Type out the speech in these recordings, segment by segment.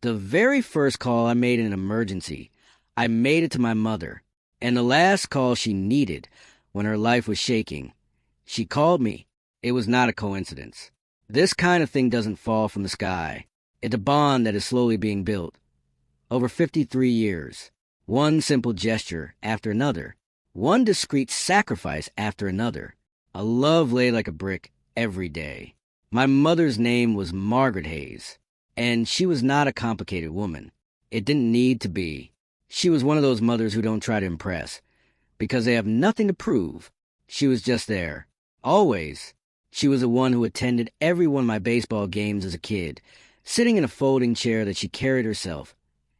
The very first call I made in an emergency, I made it to my mother, and the last call she needed when her life was shaking. She called me. It was not a coincidence. This kind of thing doesn't fall from the sky. It's a bond that is slowly being built. Over 53 years, one simple gesture after another, one discreet sacrifice after another, a love laid like a brick every day. My mother's name was Margaret Hayes, and she was not a complicated woman. It didn't need to be. She was one of those mothers who don't try to impress, because they have nothing to prove. She was just there. Always. She was the one who attended every one of my baseball games as a kid, sitting in a folding chair that she carried herself,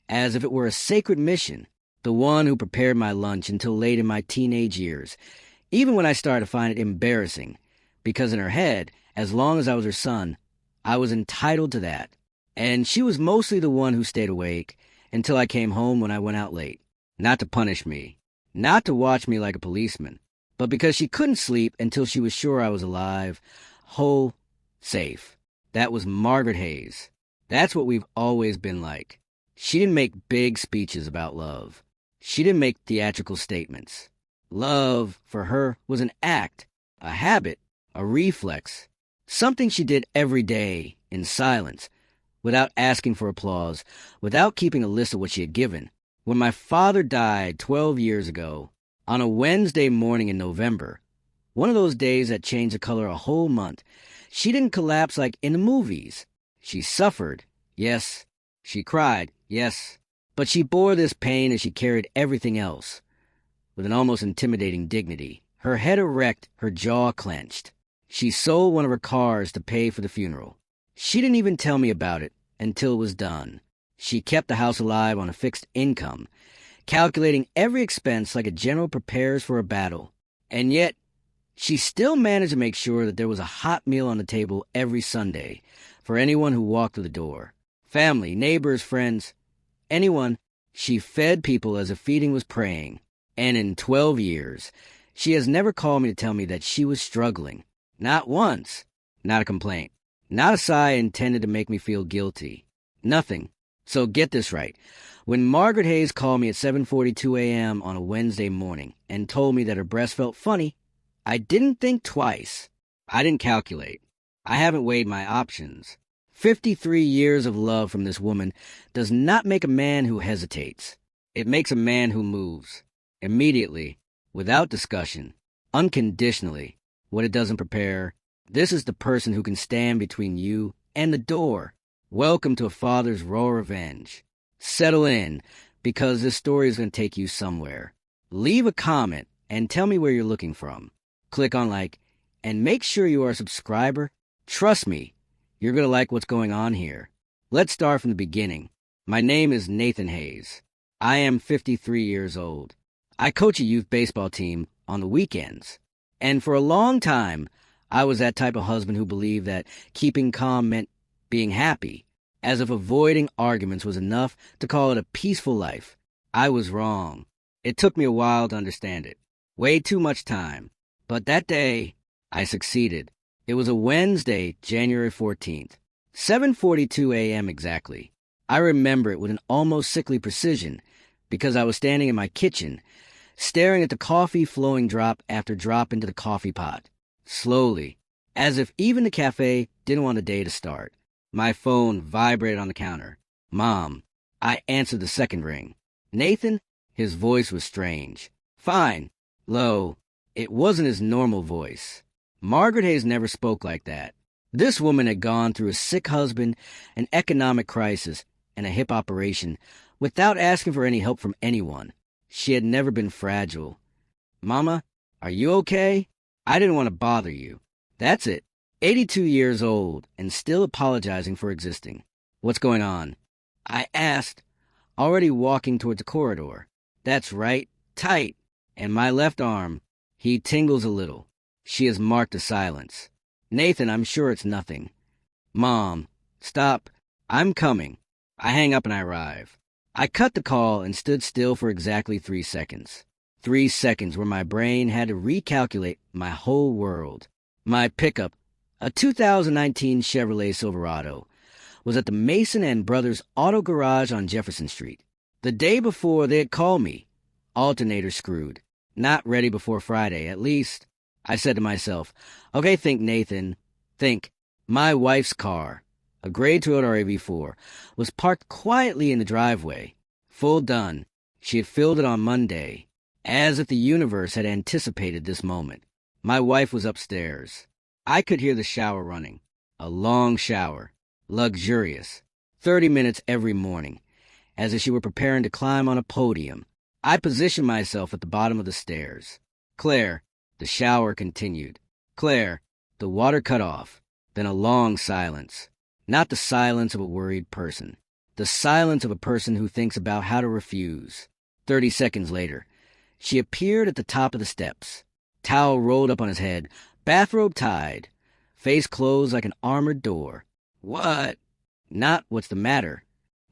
as if it were a sacred mission. The one who prepared my lunch until late in my teenage years, even when I started to find it embarrassing, because in her head, as long as I was her son, I was entitled to that. And she was mostly the one who stayed awake until I came home when I went out late. Not to punish me, not to watch me like a policeman, but because she couldn't sleep until she was sure I was alive, whole, safe. That was Margaret Hayes. That's what we've always been like. She didn't make big speeches about love. She didn't make theatrical statements. Love, for her, was an act, a habit, a reflex, something she did every day, in silence, without asking for applause, without keeping a list of what she had given. When my father died 12 years ago, on a Wednesday morning in November, one of those days that changed the color a whole month, she didn't collapse like in the movies. She suffered, yes. She cried, yes. But she bore this pain as she carried everything else, with an almost intimidating dignity, her head erect, her jaw clenched. She sold one of her cars to pay for the funeral. She didn't even tell me about it until it was done. She kept the house alive on a fixed income, calculating every expense like a general prepares for a battle. And yet, she still managed to make sure that there was a hot meal on the table every Sunday for anyone who walked through the door. Family, neighbors, friends, anyone. She fed people as if feeding was praying. And in 12 years, she has never called me to tell me that she was struggling. Not once. Not a complaint. Not a sigh intended to make me feel guilty. Nothing. So get this right. When Margaret Hayes called me at 7:42 a.m. on a Wednesday morning and told me that her breast felt funny, I didn't think twice. I didn't calculate. I haven't weighed my options. 53 years of love from this woman does not make a man who hesitates. It makes a man who moves. Immediately, without discussion, unconditionally. What it doesn't prepare, this is the person who can stand between you and the door. Welcome to a father's raw revenge. Settle in, because this story is going to take you somewhere. Leave a comment and tell me where you're looking from. Click on like, and make sure you are a subscriber. Trust me, you're going to like what's going on here. Let's start from the beginning. My name is Nathan Hayes. I am 53 years old. I coach a youth baseball team on the weekends. And for a long time, I was that type of husband who believed that keeping calm meant being happy, as if avoiding arguments was enough to call it a peaceful life. I was wrong. It took me a while to understand it. Way too much time. But that day, I succeeded. It was a Wednesday, January 14th, 7:42 a.m. exactly. I remember it with an almost sickly precision because I was standing in my kitchen, staring at the coffee flowing drop after drop into the coffee pot, slowly, as if even the cafe didn't want the day to start. My phone vibrated on the counter. Mom. I answered the second ring. Nathan? His voice was strange. Fine. Low. It wasn't his normal voice. Margaret Hayes never spoke like that. This woman had gone through a sick husband, an economic crisis, and a hip operation without asking for any help from anyone. She had never been fragile. Mama, are you okay? I didn't want to bother you. That's it. 82 years old and still apologizing for existing. What's going on? I asked, already walking toward the corridor. That's right, tight. And my left arm, he tingles a little. She has marked a silence. Nathan, I'm sure it's nothing. Mom, stop. I'm coming. I hang up and I arrive. I cut the call and stood still for exactly 3 seconds. 3 seconds where my brain had to recalculate my whole world. My pickup, a 2019 Chevrolet Silverado, was at the Mason and Brothers Auto Garage on Jefferson Street. The day before, they had called me. Alternator screwed. Not ready before Friday, at least. I said to myself, okay, think, Nathan. Think. My wife's car, a gray Toyota RAV4, was parked quietly in the driveway. Full done. She had filled it on Monday, as if the universe had anticipated this moment. My wife was upstairs. I could hear the shower running. A long shower. Luxurious. 30 minutes every morning, as if she were preparing to climb on a podium. I positioned myself at the bottom of the stairs. Claire, the shower continued. Claire, the water cut off. Then a long silence. Not the silence of a worried person. The silence of a person who thinks about how to refuse. 30 seconds later, she appeared at the top of the steps. Towel rolled up on his head, bathrobe tied, face closed like an armored door. What? Not what's the matter.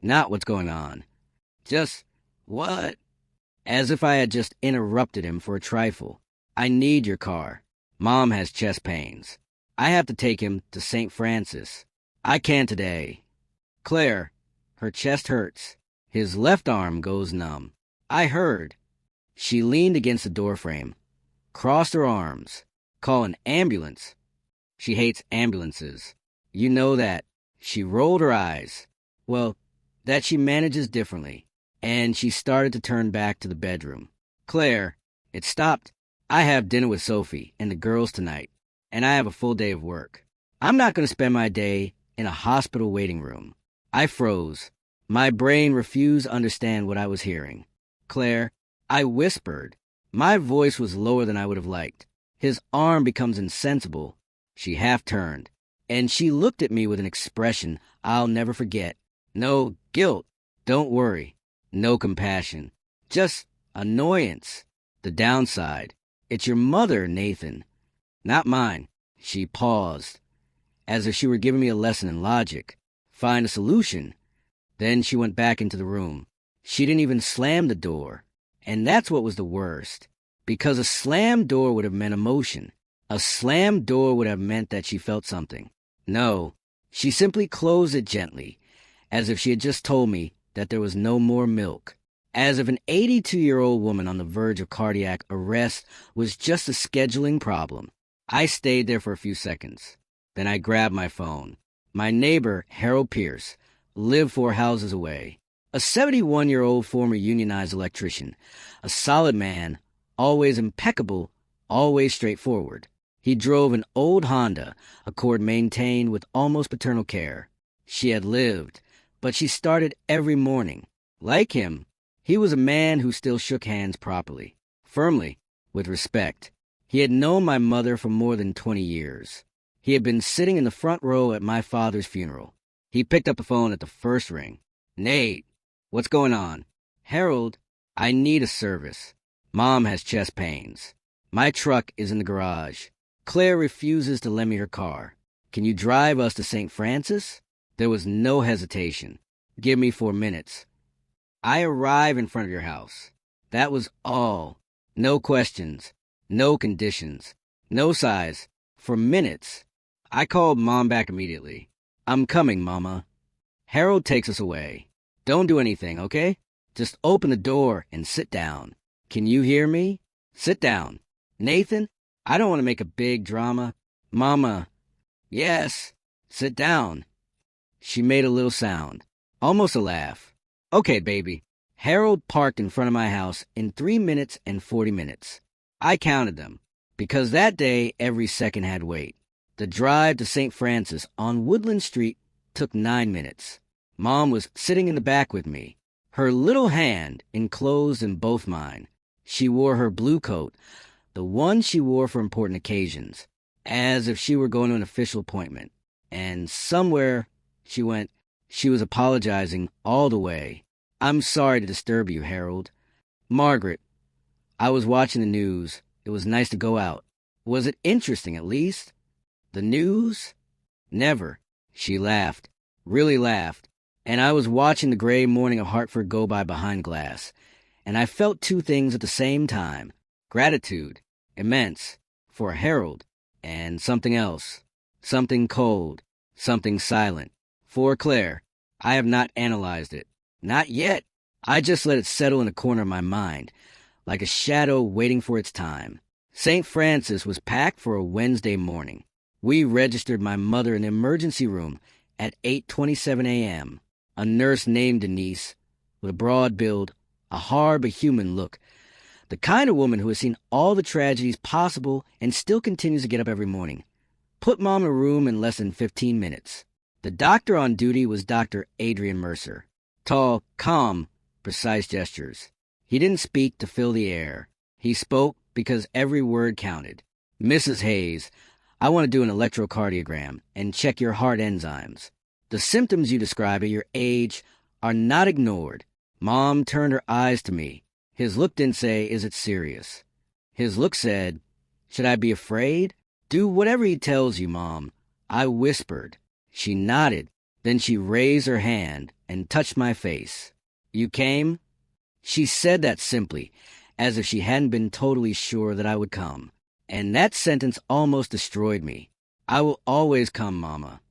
Not what's going on. Just, what? As if I had just interrupted him for a trifle. I need your car. Mom has chest pains. I have to take him to St. Francis. I can't today. Claire, her chest hurts. His left arm goes numb. I heard. She leaned against the doorframe, crossed her arms. Call an ambulance. She hates ambulances. You know that. She rolled her eyes. Well, that she manages differently. And she started to turn back to the bedroom. Claire, it stopped. I have dinner with Sophie and the girls tonight, and I have a full day of work. I'm not going to spend my day in a hospital waiting room. I froze. My brain refused to understand what I was hearing. Claire, I whispered. My voice was lower than I would have liked. His arm becomes insensible. She half turned, and she looked at me with an expression I'll never forget. No guilt. Don't worry. No compassion. Just annoyance. The downside. It's your mother, Nathan. Not mine. She paused, as if she were giving me a lesson in logic. Find a solution. Then she went back into the room. She didn't even slam the door. And that's what was the worst. Because a slammed door would have meant emotion. A slammed door would have meant that she felt something. No, she simply closed it gently, as if she had just told me that there was no more milk. As if an 82-year-old woman on the verge of cardiac arrest was just a scheduling problem. I stayed there for a few seconds. Then I grabbed my phone. My neighbor, Harold Pierce, lived 4 houses away. A 71-year-old former unionized electrician. A solid man, always impeccable, always straightforward. He drove an old Honda Accord maintained with almost paternal care. She had lived, but she started every morning. Like him, he was a man who still shook hands properly, firmly, with respect. He had known my mother for more than 20 years. He had been sitting in the front row at my father's funeral. He picked up the phone at the first ring. Nate, what's going on? Harold, I need a service. Mom has chest pains. My truck is in the garage. Claire refuses to lend me her car. Can you drive us to St. Francis? There was no hesitation. Give me 4 minutes. I arrive in front of your house. That was all. No questions. No conditions. No size. For minutes. I called Mom back immediately. I'm coming, Mama. Harold takes us away. Don't do anything, okay? Just open the door and sit down. Can you hear me? Sit down. Nathan, I don't want to make a big drama. Mama. Yes. Sit down. She made a little sound. Almost a laugh. Okay, baby. Harold parked in front of my house in 3 minutes and 40 minutes. I counted them, because that day every second had weight. The drive to St. Francis on Woodland Street took 9 minutes. Mom was sitting in the back with me, her little hand enclosed in both mine. She wore her blue coat, the one she wore for important occasions, as if she were going to an official appointment. And somewhere she went, she was apologizing all the way. I'm sorry to disturb you, Harold. Margaret, I was watching the news. It was nice to go out. Was it interesting, at least? The news? Never. She laughed. Really laughed. And I was watching the gray morning of Hartford go by behind glass. And I felt 2 things at the same time. Gratitude. Immense. For Harold. And something else. Something cold. Something silent. For Claire, I have not analyzed it. Not yet. I just let it settle in a corner of my mind, like a shadow waiting for its time. St. Francis was packed for a Wednesday morning. We registered my mother in the emergency room at 8:27 a.m. A nurse named Denise, with a broad build, a hard but human look, the kind of woman who has seen all the tragedies possible and still continues to get up every morning, put Mom in a room in less than 15 minutes. The doctor on duty was Dr. Adrian Mercer. Tall, calm, precise gestures. He didn't speak to fill the air. He spoke because every word counted. Mrs. Hayes, I want to do an electrocardiogram and check your heart enzymes. The symptoms you describe at your age are not ignored. Mom turned her eyes to me. His look didn't say, is it serious? His look said, should I be afraid? Do whatever he tells you, Mom. I whispered. She nodded. Then she raised her hand and touched my face. You came? She said that simply, as if she hadn't been totally sure that I would come. And that sentence almost destroyed me. I will always come, Mama.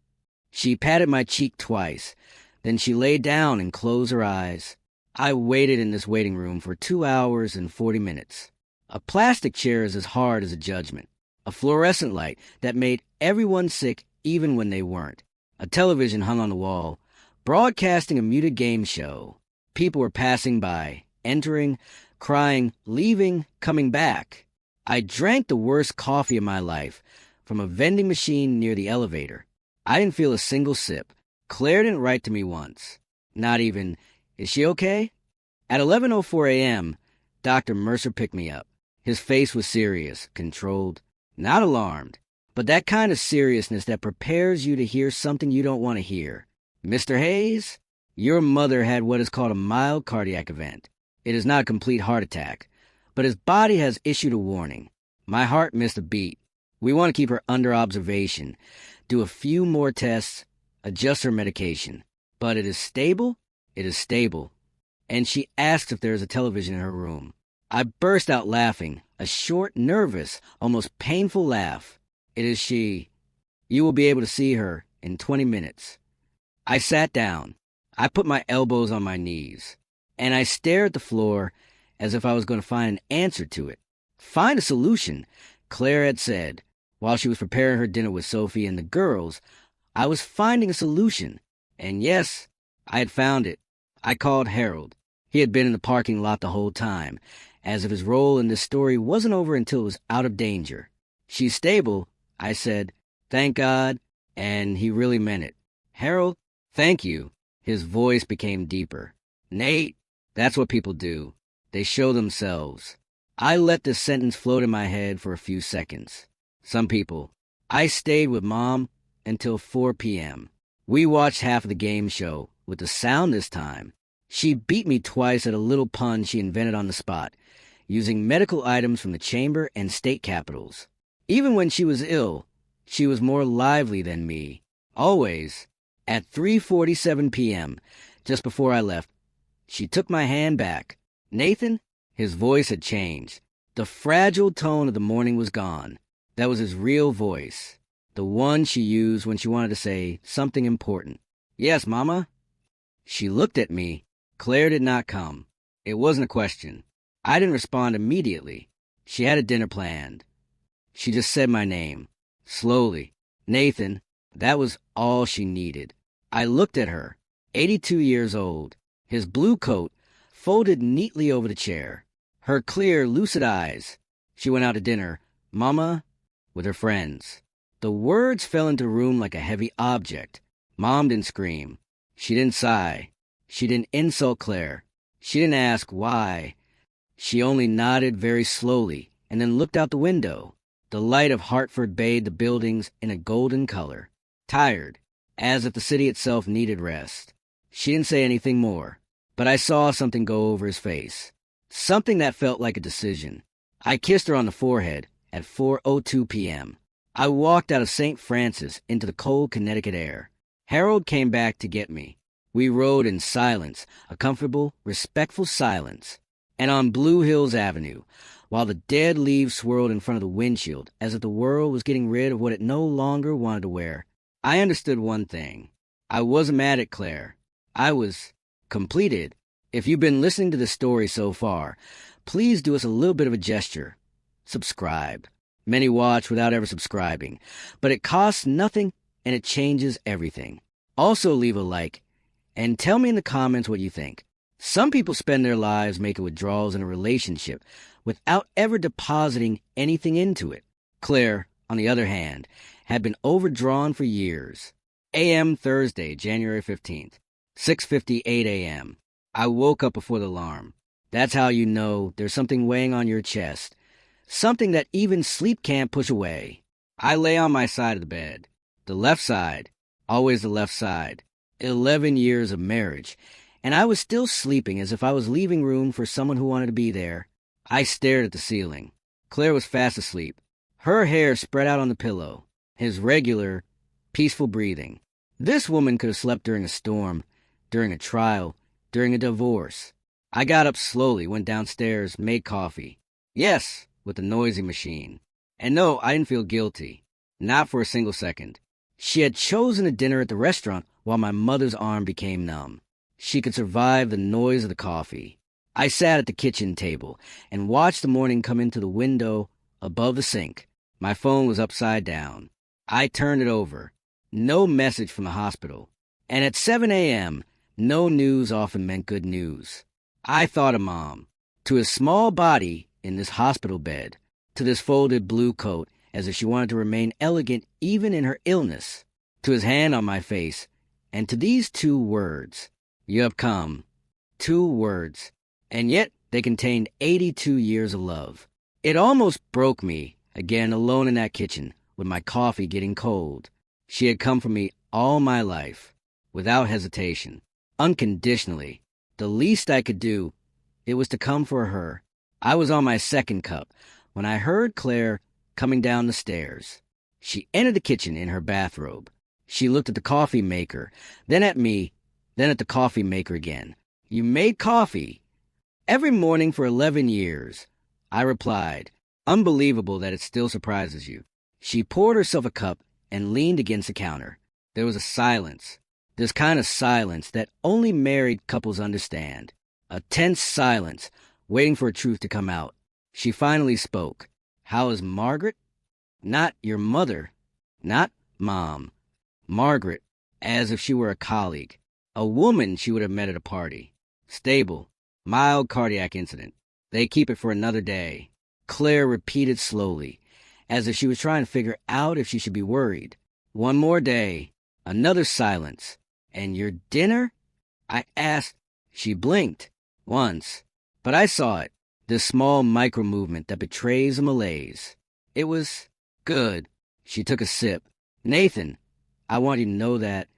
She patted my cheek twice. Then she lay down and closed her eyes. I waited in this waiting room for 2 hours and 40 minutes. A plastic chair is as hard as a judgment. A fluorescent light that made everyone sick even when they weren't. A television hung on the wall, broadcasting a muted game show. People were passing by, entering, crying, leaving, coming back. I drank the worst coffee of my life from a vending machine near the elevator. I didn't feel a single sip. Claire didn't write to me once. Not even, is she okay? At 11:04 a.m., Dr. Mercer picked me up. His face was serious, controlled, not alarmed, but that kind of seriousness that prepares you to hear something you don't want to hear. Mr. Hayes, your mother had what is called a mild cardiac event. It is not a complete heart attack, but his body has issued a warning. My heart missed a beat. We want to keep her under observation, do a few more tests, adjust her medication. But it is stable? It is stable. And she asks if there is a television in her room. I burst out laughing, a short, nervous, almost painful laugh. It is she. You will be able to see her in 20 minutes. I sat down. I put my elbows on my knees, and I stared at the floor as if I was going to find an answer to it. Find a solution, Claire had said. While she was preparing her dinner with Sophie and the girls, I was finding a solution. And yes, I had found it. I called Harold. He had been in the parking lot the whole time, as if his role in this story wasn't over until it was out of danger. She's stable, I said. Thank God. And he really meant it. Harold, thank you. His voice became deeper. Nate, that's what people do. They show themselves. I let this sentence float in my head for a few seconds. Some people. I stayed with Mom until 4 p.m. We watched half of the game show, with the sound this time. She beat me twice at a little pun she invented on the spot, using medical items from the chamber and state capitals. Even when she was ill, she was more lively than me. Always. At 3:47 p.m., just before I left, she took my hand back. Nathan? His voice had changed. The fragile tone of the morning was gone. That was his real voice. The one she used when she wanted to say something important. Yes, Mama? She looked at me. Claire did not come. It wasn't a question. I didn't respond immediately. She had a dinner planned. She just said my name. Slowly. Nathan. That was all she needed. I looked at her. 82 years old. His blue coat folded neatly over the chair. Her clear, lucid eyes. She went out to dinner. Mama? With her friends. The words fell into the room like a heavy object. Mom didn't scream. She didn't sigh. She didn't insult Claire. She didn't ask why. She only nodded very slowly and then looked out the window. The light of Hartford bathed the buildings in a golden color. Tired, as if the city itself needed rest. She didn't say anything more, but I saw something go over his face. Something that felt like a decision. I kissed her on the forehead at 4:02 p.m. I walked out of St. Francis into the cold Connecticut air. Harold came back to get me. We rode in silence, a comfortable, respectful silence. And on Blue Hills Avenue, while the dead leaves swirled in front of the windshield as if the world was getting rid of what it no longer wanted to wear, I understood one thing. I wasn't mad at Claire. I was completed. If you've been listening to this story so far, please do us a little bit of a gesture. Subscribe. Many watch without ever subscribing, but it costs nothing and it changes everything. Also leave a like and tell me in the comments what you think. Some people spend their lives making withdrawals in a relationship without ever depositing anything into it. Claire, on the other hand, had been overdrawn for years. A.M. Thursday, January 15th, 6:58 a.m. I woke up before the alarm. That's how you know there's something weighing on your chest, something that even sleep can't push away. I lay on my side of the bed. The left side, always the left side. 11 years of marriage, and I was still sleeping as if I was leaving room for someone who wanted to be there. I stared at the ceiling. Claire was fast asleep. Her hair spread out on the pillow. His regular, peaceful breathing. This woman could have slept during a storm, during a trial, during a divorce. I got up slowly, went downstairs, made coffee. Yes, with the noisy machine. And no, I didn't feel guilty. Not for a single second. She had chosen a dinner at the restaurant while my mother's arm became numb. She could survive the noise of the coffee. I sat at the kitchen table and watched the morning come into the window above the sink. My phone was upside down. I turned it over. No message from the hospital. And at 7 a.m., no news often meant good news. I thought of Mom. To his small body in this hospital bed, to this folded blue coat as if she wanted to remain elegant even in her illness, to his hand on my face, and to these 2 words, "You have come." 2 words, and yet they contained 82 years of love. It almost broke me, again alone in that kitchen, with my coffee getting cold. She had come for me all my life, without hesitation, unconditionally. The least I could do, it was to come for her. I was on my 2nd cup when I heard Claire coming down the stairs. She entered the kitchen in her bathrobe. She looked at the coffee maker, then at me, then at the coffee maker again. "You made coffee?" "Every morning for 11 years. I replied. Unbelievable that it still surprises you. She poured herself a cup and leaned against the counter. There was a silence. This kind of silence that only married couples understand. A tense silence, waiting for a truth to come out. She finally spoke. "How is Margaret?" "Not your mother." "Not Mom." Margaret, as if she were a colleague. A woman she would have met at a party. "Stable. Mild cardiac incident. They keep it for another day." Claire repeated slowly, as if she was trying to figure out if she should be worried. "One more day." Another silence. "And your dinner?" I asked. She blinked. Once. But I saw it. This small micro-movement that betrays a malaise. It was good. She took a sip. "Nathan, I want you to know that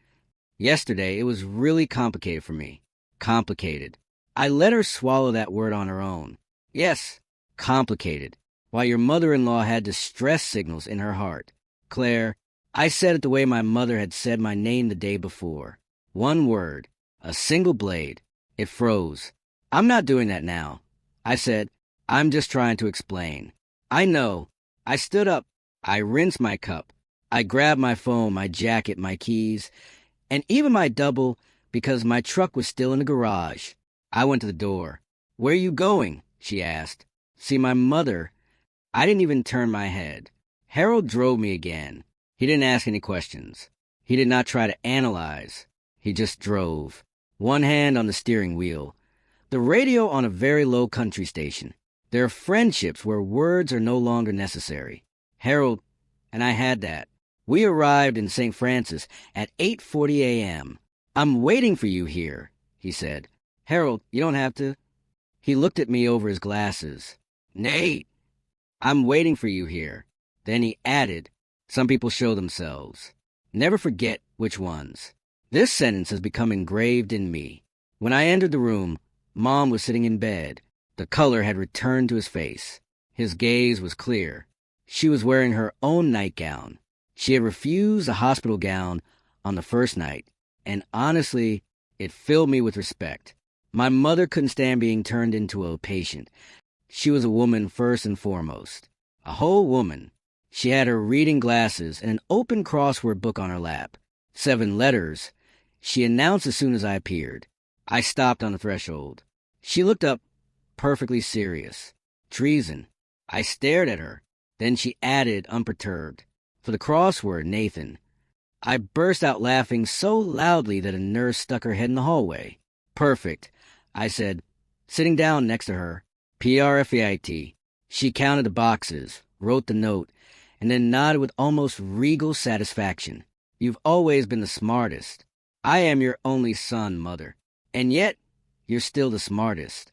yesterday it was really complicated for me." Complicated. I let her swallow that word on her own. "Yes, complicated. While your mother-in-law had distress signals in her heart." "Claire," I said it the way my mother had said my name the day before. One word. A single blade. It froze. "I'm not doing that now." I said, "I'm just trying to explain." "I know." I stood up. I rinsed my cup. I grabbed my phone, my jacket, my keys, and even my double because my truck was still in the garage. I went to the door. "Where are you going?" she asked. "See my mother." I didn't even turn my head. Harold drove me again. He didn't ask any questions. He did not try to analyze. He just drove. One hand on the steering wheel. The radio on a very low country station. There are friendships where words are no longer necessary. Harold and I had that. We arrived in St. Francis at 8:40 a.m. "I'm waiting for you here," he said. "Harold, you don't have to." He looked at me over his glasses. "Nate, I'm waiting for you here." Then he added, "Some people show themselves. Never forget which ones." This sentence has become engraved in me. When I entered the room, Mom was sitting in bed. The color had returned to his face. His gaze was clear. She was wearing her own nightgown. She had refused a hospital gown on the first night, and honestly, it filled me with respect. My mother couldn't stand being turned into a patient. She was a woman first and foremost. A whole woman. She had her reading glasses and an open crossword book on her lap. 7 letters. She announced as soon as I appeared. I stopped on the threshold. She looked up, perfectly serious. Treason. I stared at her. Then she added, unperturbed, "For the crossword, Nathan." I burst out laughing so loudly that a nurse stuck her head in the hallway. "Perfect," I said, sitting down next to her. "PRFEIT." She counted the boxes, wrote the note, and then nodded with almost regal satisfaction. "You've always been the smartest. I am your only son, Mother. And yet, you're still the smartest."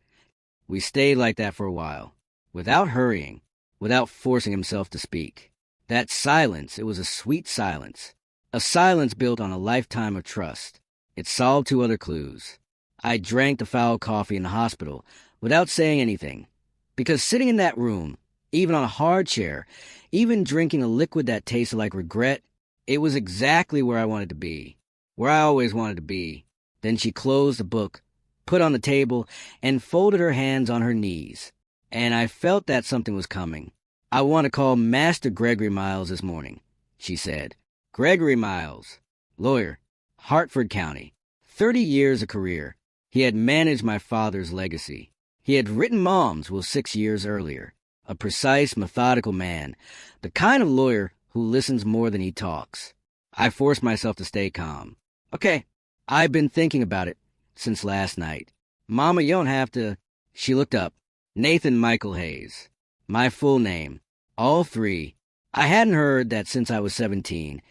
We stayed like that for a while, without hurrying, without forcing himself to speak. That silence, it was a sweet silence. A silence built on a lifetime of trust. It solved two other clues. I drank the foul coffee in the hospital without saying anything, because sitting in that room, even on a hard chair, even drinking a liquid that tasted like regret, it was exactly where I wanted to be, where I always wanted to be. Then she closed the book, put on the table, and folded her hands on her knees. And I felt that something was coming. "I want to call Master Gregory Miles this morning," she said. Gregory Miles, lawyer, Hartford County, 30 years of career. He had managed my father's legacy. He had written Moms 6 years earlier. A precise, methodical man, the kind of lawyer who listens more than he talks. I forced myself to stay calm. "Okay, I've been thinking about it since last night. Mama, you don't have to." She looked up. "Nathan Michael Hayes. My full name. All three. I hadn't heard that since I was 17,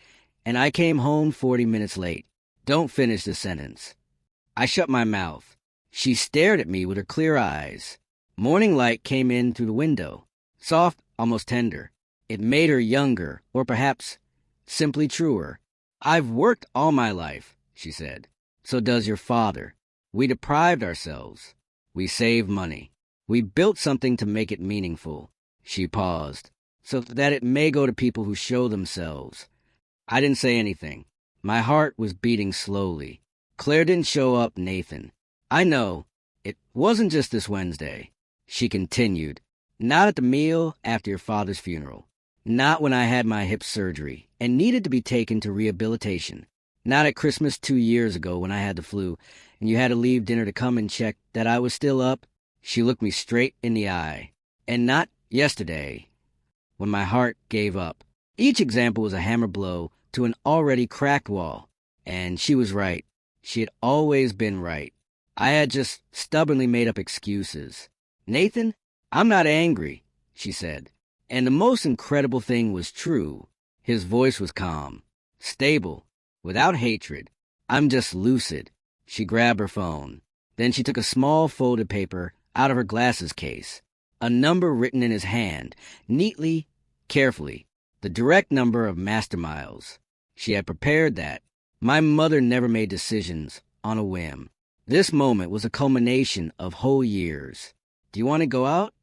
and I came home 40 minutes late. Don't finish the sentence." I shut my mouth. She stared at me with her clear eyes. Morning light came in through the window. Soft, almost tender. It made her younger, or perhaps simply truer. "I've worked all my life," she said. "So does your father. We deprived ourselves. We saved money. We built something to make it meaningful." She paused. "So that it may go to people who show themselves." I didn't say anything. My heart was beating slowly. Claire didn't show up, Nathan. "I know. It wasn't just this Wednesday." She continued. "Not at the meal after your father's funeral. Not when I had my hip surgery and needed to be taken to rehabilitation. Not at Christmas 2 years ago when I had the flu and you had to leave dinner to come and check that I was still up." She looked me straight in the eye. "And not yesterday, when my heart gave up." Each example was a hammer blow to an already cracked wall. And she was right. She had always been right. I had just stubbornly made up excuses. "Nathan, I'm not angry," she said. And the most incredible thing was true. His voice was calm, stable, without hatred. "I'm just lucid." She grabbed her phone. Then she took a small folded paper out of her glasses case. A number written in his hand, neatly, carefully. The direct number of Master Miles. She had prepared that. My mother never made decisions on a whim. This moment was a culmination of whole years. "Do you want to go out?"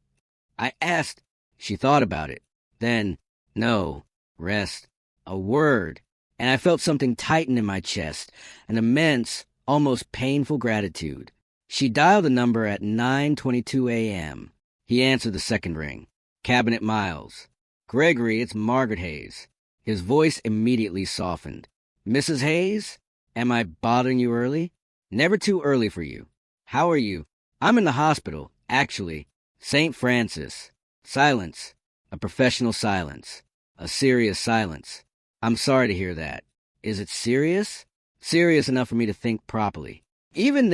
I asked. She thought about it. Then, "No, rest." A word. And I felt something tighten in my chest, an immense, almost painful gratitude. She dialed the number at 9:22 a.m. He answered the second ring. "Cabinet Miles." "Gregory, it's Margaret Hayes." His voice immediately softened. "Mrs. Hayes? Am I bothering you early?" "Never too early for you. How are you?" "I'm in the hospital, actually. St. Francis." Silence. A professional silence. A serious silence. "I'm sorry to hear that. Is it serious?" "Serious enough for me to think properly." Even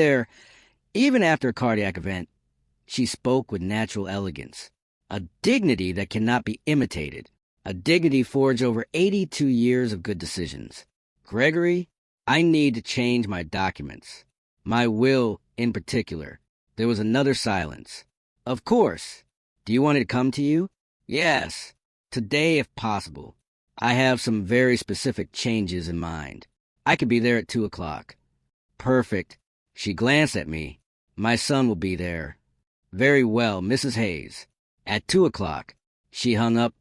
after a cardiac event, she spoke with natural elegance. A dignity that cannot be imitated. A dignity forged over 82 years of good decisions. "Gregory, I need to change my documents. My will, in particular." There was another silence. "Of course. Do you want it to come to you?" "Yes. Today, if possible. I have some very specific changes in mind. I could be there at 2 o'clock. "Perfect." She glanced at me. "My son will be there." "Very well, Mrs. Hayes. At 2 o'clock. She hung up,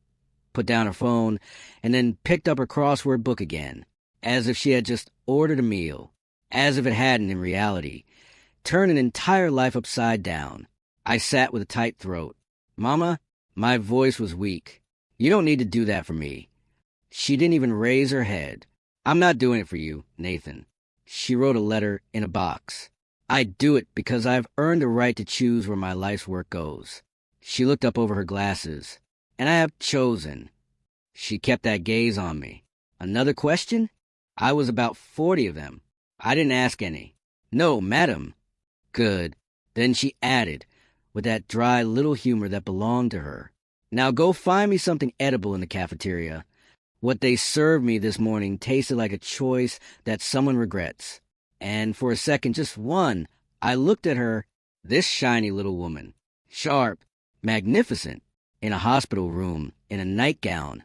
put down her phone, and then picked up her crossword book again, as if she had just ordered a meal, as if it hadn't in reality. Turned an entire life upside down. I sat with a tight throat. "Mama," my voice was weak. "You don't need to do that for me." She didn't even raise her head. "I'm not doing it for you, Nathan. She wrote a letter in a box. I do it because I've earned the right to choose where my life's work goes. She looked up over her glasses. And I have chosen. She kept that gaze on me. Another question? I was about 40 of them. I didn't ask any. No, madam. Good. Then she added, with that dry little humor that belonged to her. Now go find me something edible in the cafeteria. What they served me this morning tasted like a choice that someone regrets. And for a second, just one, I looked at her, this shiny little woman, sharp, magnificent, in a hospital room, in a nightgown,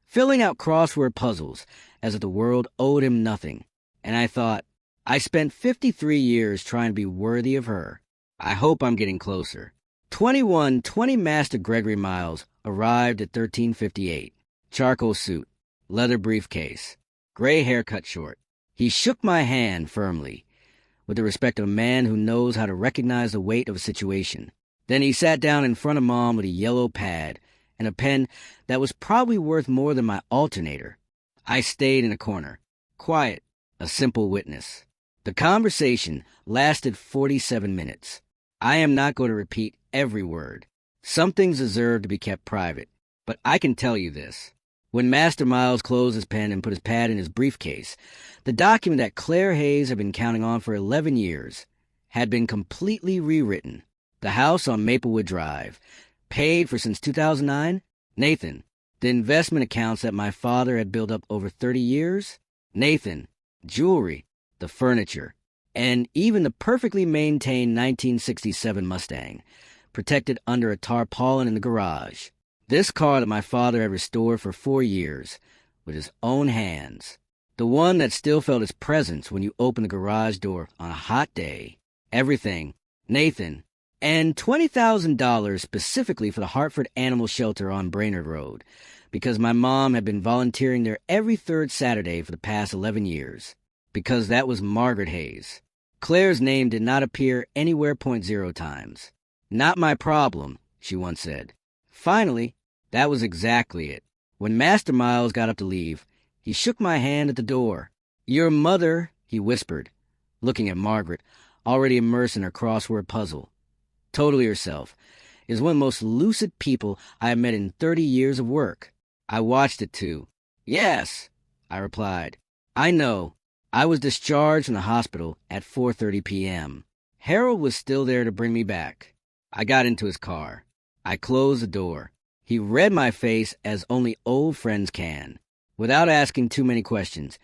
filling out crossword puzzles as if the world owed him nothing. And I thought, I spent 53 years trying to be worthy of her. I hope I'm getting closer. 20 Master Gregory Miles arrived at 1358. Charcoal suit, leather briefcase, gray hair cut short. He shook my hand firmly, with the respect of a man who knows how to recognize the weight of a situation. Then he sat down in front of Mom with a yellow pad and a pen that was probably worth more than my alternator. I stayed in a corner, quiet, a simple witness. The conversation lasted 47 minutes. I am not going to repeat every word. Some things deserve to be kept private, but I can tell you this. When Master Miles closed his pen and put his pad in his briefcase, the document that Claire Hayes had been counting on for 11 years had been completely rewritten. The house on Maplewood Drive, paid for since 2009? Nathan. The investment accounts that my father had built up over 30 years? Nathan. Jewelry, the furniture, and even the perfectly maintained 1967 Mustang, protected under a tarpaulin in the garage. This car that my father had restored for 4 years, with his own hands. The one that still felt its presence when you opened the garage door on a hot day. Everything. Nathan. And $20,000 specifically for the Hartford Animal Shelter on Brainerd Road, because my mom had been volunteering there every third Saturday for the past 11 years. Because that was Margaret Hayes. Claire's name did not appear anywhere 0 times. Not my problem, she once said. Finally, that was exactly it. When Master Miles got up to leave, he shook my hand at the door. Your mother, he whispered, looking at Margaret, already immersed in her crossword puzzle. Totally herself, is one of the most lucid people I have met in 30 years of work. I watched it too. Yes, I replied. I know. I was discharged from the hospital at 4:30 p.m. Harold was still there to bring me back. I got into his car. I closed the door. He read my face as only old friends can, without asking too many questions,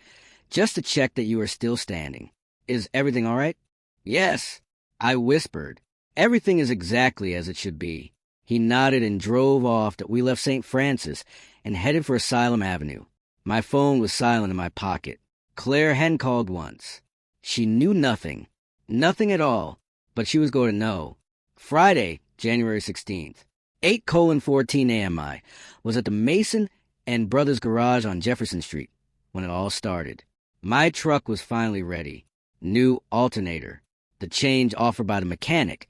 just to check that you are still standing. Is everything all right? Yes, I whispered. Everything is exactly as it should be. He nodded and drove off that we left St. Francis and headed for Asylum Avenue. My phone was silent in my pocket. Claire hadn't called once. She knew nothing. Nothing at all. But she was going to know. Friday, January 16th. 8:14 a.m. I was at the Mason and Brothers Garage on Jefferson Street when it all started. My truck was finally ready. New alternator. The change offered by the mechanic.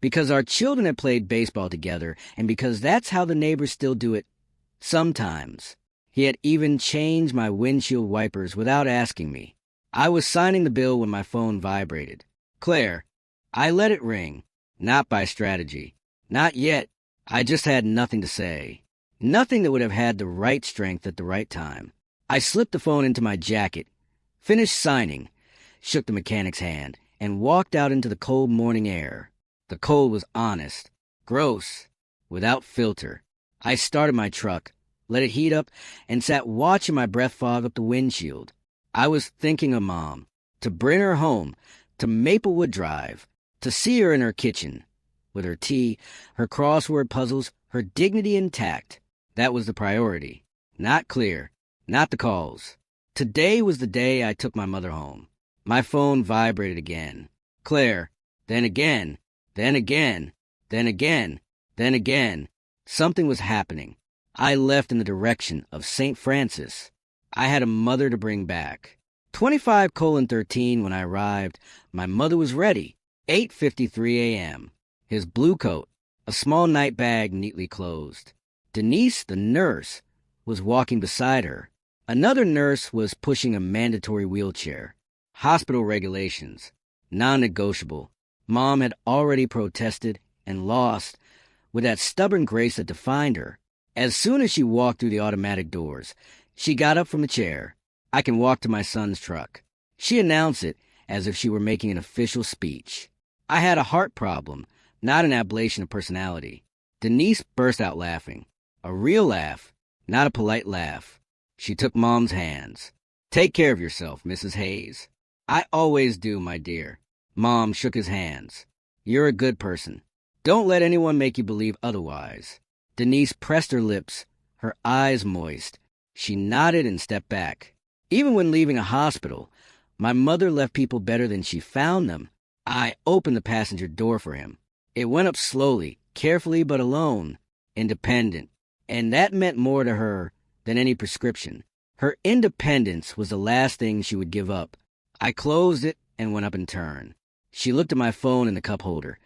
Because our children had played baseball together, and because that's how the neighbors still do it sometimes. He had even changed my windshield wipers without asking me. I was signing the bill when my phone vibrated. Claire. I let it ring. Not by strategy. Not yet. I just had nothing to say. Nothing that would have had the right strength at the right time. I slipped the phone into my jacket, finished signing, shook the mechanic's hand, and walked out into the cold morning air. The cold was honest, gross, without filter. I started my truck, let it heat up, and sat watching my breath fog up the windshield. I was thinking of Mom, to bring her home, to Maplewood Drive, to see her in her kitchen, with her tea, her crossword puzzles, her dignity intact. That was the priority. Not clear, not the calls. Today was the day I took my mother home. My phone vibrated again. Claire, then again. Then again, then again, then again. Something was happening. I left in the direction of St. Francis. I had a mother to bring back. 25:13 when I arrived, my mother was ready. 8:53 a.m. His blue coat, a small night bag neatly closed. Denise, the nurse, was walking beside her. Another nurse was pushing a mandatory wheelchair. Hospital regulations. Non-negotiable. Mom had already protested and lost with that stubborn grace that defined her. As soon as she walked through the automatic doors, she got up from the chair. I can walk to my son's truck. She announced it as if she were making an official speech. I had a heart problem, not an ablation of personality. Denise burst out laughing. A real laugh, not a polite laugh. She took Mom's hands. Take care of yourself, Mrs. Hayes. I always do, my dear. Mom shook his hands. You're a good person. Don't let anyone make you believe otherwise. Denise pressed her lips, her eyes moist. She nodded and stepped back. Even when leaving a hospital, my mother left people better than she found them. I opened the passenger door for him. It went up slowly, carefully but alone, independent. And that meant more to her than any prescription. Her independence was the last thing she would give up. I closed it and went up in turn. She looked at my phone in the cup holder.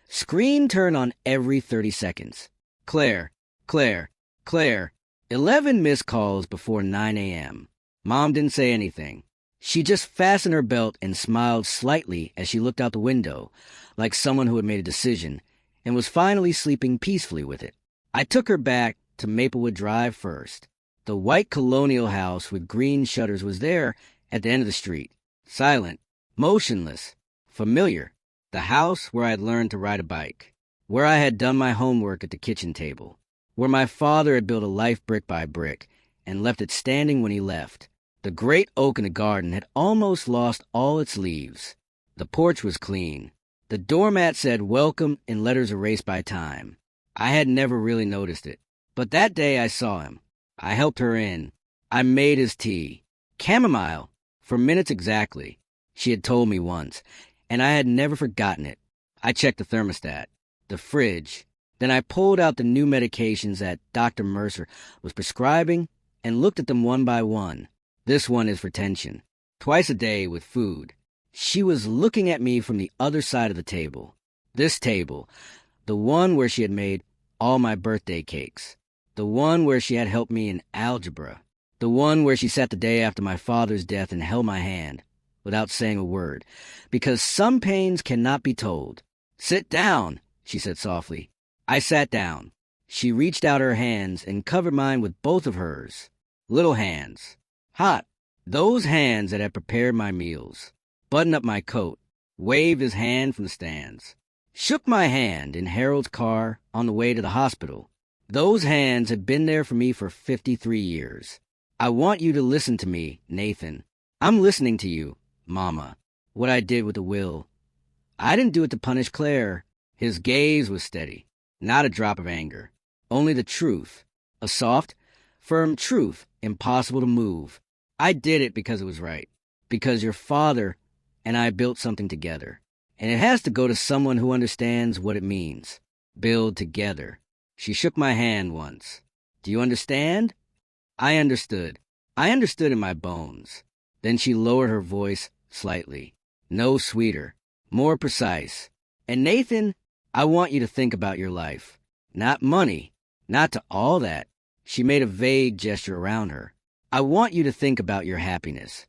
Screen turned on every 30 seconds. Claire, Claire, Claire. 11 missed calls before 9 a.m. Mom didn't say anything. She just fastened her belt and smiled slightly as she looked out the window, like someone who had made a decision and was finally sleeping peacefully with it. I took her back to Maplewood Drive first. The white colonial house with green shutters was there at the end of the street. Silent, motionless, familiar. The house where I had learned to ride a bike, where I had done my homework at the kitchen table, where my father had built a life brick by brick and left it standing when he left. The great oak in the garden had almost lost all its leaves. The porch was clean. The doormat said welcome in letters erased by time. I had never really noticed it. But that day I saw him. I helped her in. I made his tea. Chamomile, for minutes exactly, she had told me once, and I had never forgotten it. I checked the thermostat, the fridge. Then I pulled out the new medications that Dr. Mercer was prescribing and looked at them one by one. This one is for tension. Twice a day with food. She was looking at me from the other side of the table. This table, the one where she had made all my birthday cakes. The one where she had helped me in algebra. The one where she sat the day after my father's death and held my hand, without saying a word, because some pains cannot be told. Sit down, she said softly. I sat down. She reached out her hands and covered mine with both of hers. Little hands. Hot. Those hands that had prepared my meals. Buttoned up my coat. Waved his hand from the stands. Shook my hand in Harold's car on the way to the hospital. Those hands had been there for me for 53 years. I want you to listen to me, Nathan. I'm listening to you, Mama. What I did with the will. I didn't do it to punish Claire. His gaze was steady. Not a drop of anger. Only the truth. A soft, firm truth, impossible to move. I did it because it was right. Because your father and I built something together. And it has to go to someone who understands what it means. Build together. She shook my hand once. Do you understand? I understood. I understood in my bones. Then she lowered her voice slightly. No sweeter. More precise. And Nathan, I want you to think about your life. Not money. Not to all that. She made a vague gesture around her. I want you to think about your happiness.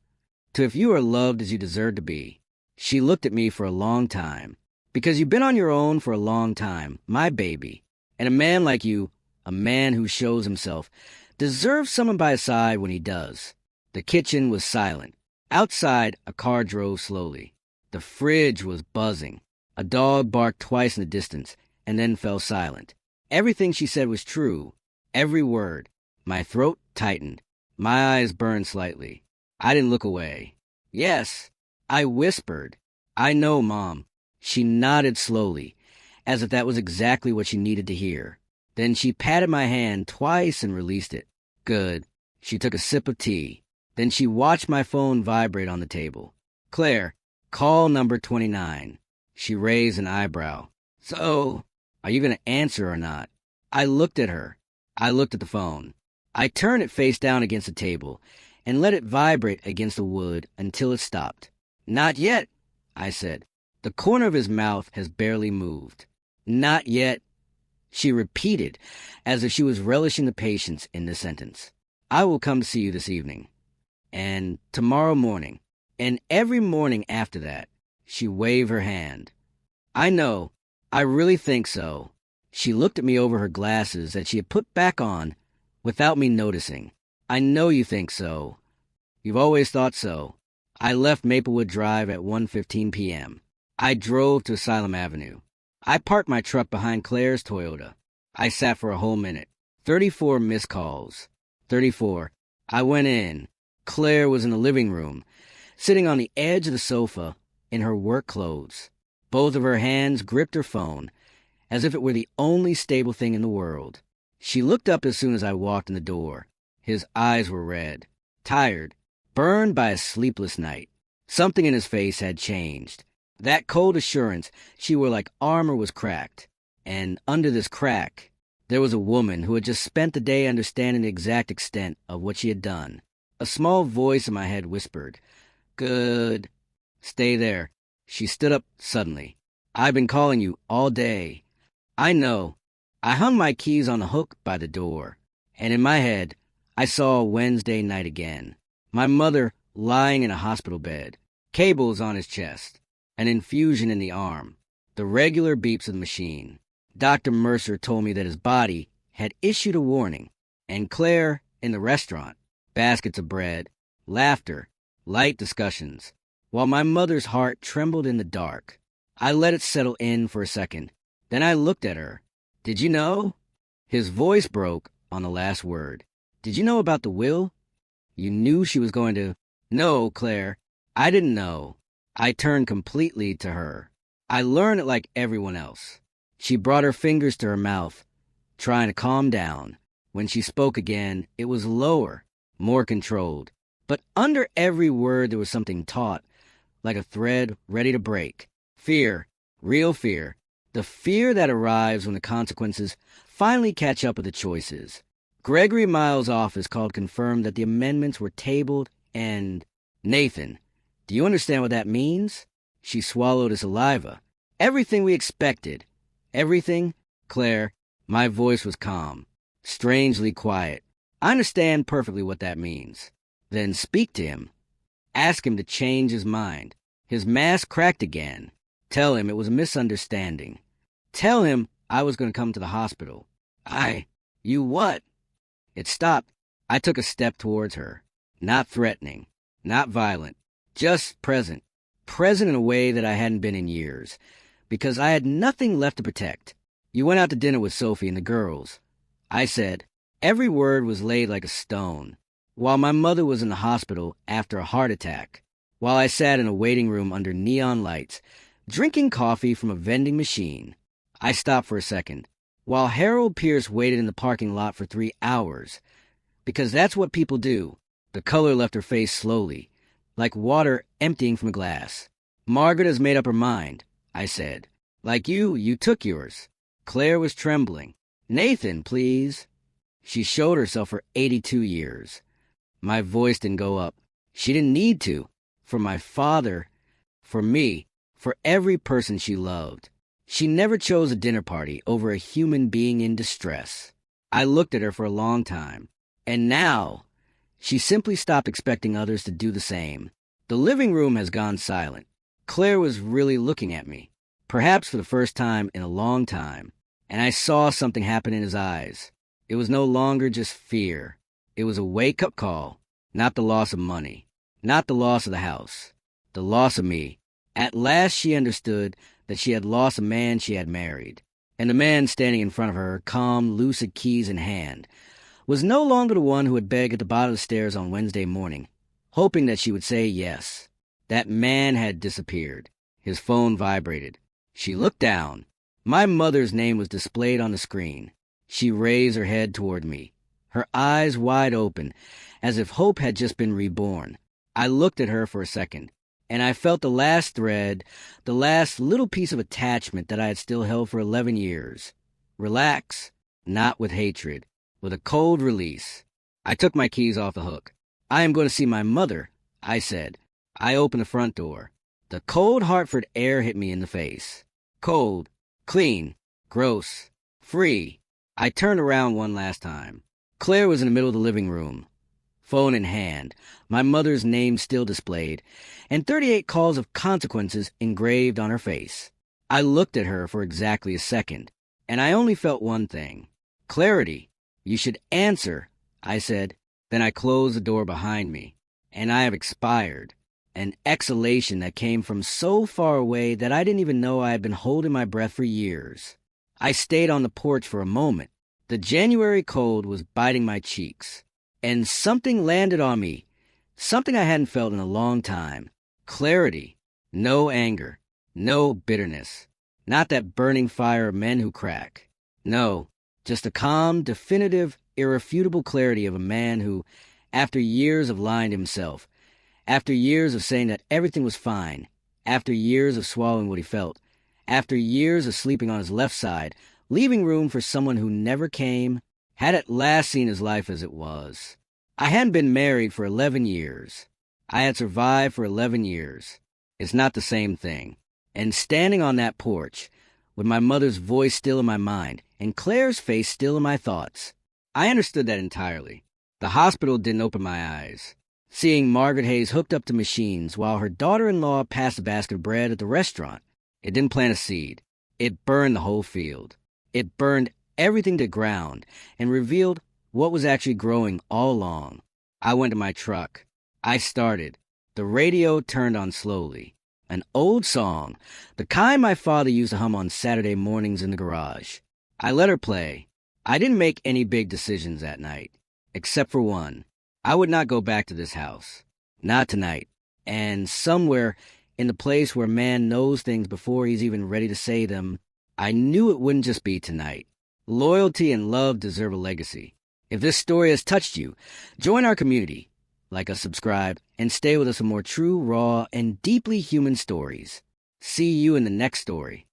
To if you are loved as you deserve to be. She looked at me for a long time. Because you've been on your own for a long time, my baby. And a man like you, a man who shows himself, deserves someone by his side when he does. The kitchen was silent. Outside, a car drove slowly. The fridge was buzzing. A dog barked twice in the distance, and then fell silent. Everything she said was true. Every word. My throat tightened. My eyes burned slightly. I didn't look away. Yes, I whispered. I know, Mom. She nodded slowly, as if that was exactly what she needed to hear. Then she patted my hand twice and released it. Good. She took a sip of tea. Then she watched my phone vibrate on the table. Claire, call number 29. She raised an eyebrow. So, are you going to answer or not? I looked at her. I looked at the phone. I turned it face down against the table and let it vibrate against the wood until it stopped. Not yet, I said. The corner of his mouth has barely moved. Not yet, she repeated, as if she was relishing the patience in the sentence. I will come to see you this evening. And tomorrow morning. And every morning after that, she waved her hand. I know. I really think so. She looked at me over her glasses that she had put back on without me noticing. I know you think so. You've always thought so. I left Maplewood Drive at 1:15 p.m. I drove to Asylum Avenue. I parked my truck behind Claire's Toyota. I sat for a whole minute. 34 missed calls. 34. I went in. Claire was in the living room, sitting on the edge of the sofa in her work clothes. Both of her hands gripped her phone, as if it were the only stable thing in the world. She looked up as soon as I walked in the door. His eyes were red, tired, burned by a sleepless night. Something in his face had changed. That cold assurance she wore like armor was cracked. And under this crack, there was a woman who had just spent the day understanding the exact extent of what she had done. A small voice in my head whispered, "Good. Stay there." She stood up suddenly. "I've been calling you all day." I know. I hung my keys on a hook by the door, and in my head, I saw Wednesday night again. My mother lying in a hospital bed, cables on his chest, an infusion in the arm, the regular beeps of the machine. Dr. Mercer told me that his body had issued a warning, and Claire in the restaurant, baskets of bread, laughter, light discussions, while my mother's heart trembled in the dark. I let it settle in for a second. Then I looked at her. "Did you know?" His voice broke on the last word. "Did you know about the will? You knew she was going to—" "No, Claire, I didn't know." I turned completely to her. I learned it like everyone else. She brought her fingers to her mouth, trying to calm down. When she spoke again, it was lower, more controlled. But under every word there was something taut, like a thread ready to break. Fear, real fear. The fear that arrives when the consequences finally catch up with the choices. Gregory Miles' office called confirmed that the amendments were tabled and... "Nathan, do you understand what that means?" She swallowed her saliva. "Everything we expected. Everything, Claire." My voice was calm, strangely quiet. "I understand perfectly what that means." "Then speak to him. Ask him to change his mind." His mask cracked again. "Tell him it was a misunderstanding. Tell him I was going to come to the hospital." You what?" It stopped. I took a step towards her. Not threatening, not violent, just present. Present in a way that I hadn't been in years, because I had nothing left to protect. "You went out to dinner with Sophie and the girls," I said. Every word was laid like a stone. While my mother was in the hospital after a heart attack, while I sat in a waiting room under neon lights, drinking coffee from a vending machine. I stopped for a second. While Harold Pierce waited in the parking lot for 3 hours, because that's what people do. The color left her face slowly, like water emptying from a glass. "Margaret has made up her mind," I said. "Like you took yours." Claire was trembling. "Nathan, please." She showed herself for 82 years. My voice didn't go up. She didn't need to. For my father, for me, for every person she loved. She never chose a dinner party over a human being in distress. I looked at her for a long time. And now, she simply stopped expecting others to do the same. The living room has gone silent. Claire was really looking at me, perhaps for the first time in a long time, and I saw something happen in his eyes. It was no longer just fear. It was a wake-up call, not the loss of money, not the loss of the house, the loss of me. At last she understood that she had lost a man she had married, and the man standing in front of her, calm, lucid, keys in hand, was no longer the one who had begged at the bottom of the stairs on Wednesday morning, hoping that she would say yes. That man had disappeared. His phone vibrated. She looked down. My mother's name was displayed on the screen. She raised her head toward me, her eyes wide open, as if hope had just been reborn. I looked at her for a second, and I felt the last thread, the last little piece of attachment that I had still held for 11 years. Relax, not with hatred, with a cold release. I took my keys off the hook. "I am going to see my mother," I said. I opened the front door. The cold Hartford air hit me in the face. Cold, clean, gross, free. I turned around one last time. Claire was in the middle of the living room, phone in hand, my mother's name still displayed, and 38 calls of consequences engraved on her face. I looked at her for exactly a second, and I only felt one thing. Clarity. You should answer, I said. Then I closed the door behind me, and I have expired. An exhalation that came from so far away that I didn't even know I had been holding my breath for years. I stayed on the porch for a moment. The January cold was biting my cheeks, and something landed on me, something I hadn't felt in a long time. Clarity. No anger. No bitterness. Not that burning fire of men who crack. No, just a calm, definitive, irrefutable clarity of a man who, after years of lying to himself, after years of saying that everything was fine, after years of swallowing what he felt, after years of sleeping on his left side, leaving room for someone who never came, had at last seen his life as it was. I hadn't been married for 11 years. I had survived for 11 years. It's not the same thing. And standing on that porch, with my mother's voice still in my mind, and Claire's face still in my thoughts, I understood that entirely. The hospital didn't open my eyes. Seeing Margaret Hayes hooked up to machines while her daughter-in-law passed a basket of bread at the restaurant, it didn't plant a seed. It burned the whole field. It burned everything to ground and revealed what was actually growing all along. I went to my truck. I started. The radio turned on slowly. An old song, the kind my father used to hum on Saturday mornings in the garage. I let her play. I didn't make any big decisions that night, except for one. I would not go back to this house. Not tonight. And somewhere in the place where man knows things before he's even ready to say them, I knew it wouldn't just be tonight. Loyalty and love deserve a legacy. If this story has touched you, join our community. Like us, subscribe, and stay with us for more true, raw, and deeply human stories. See you in the next story.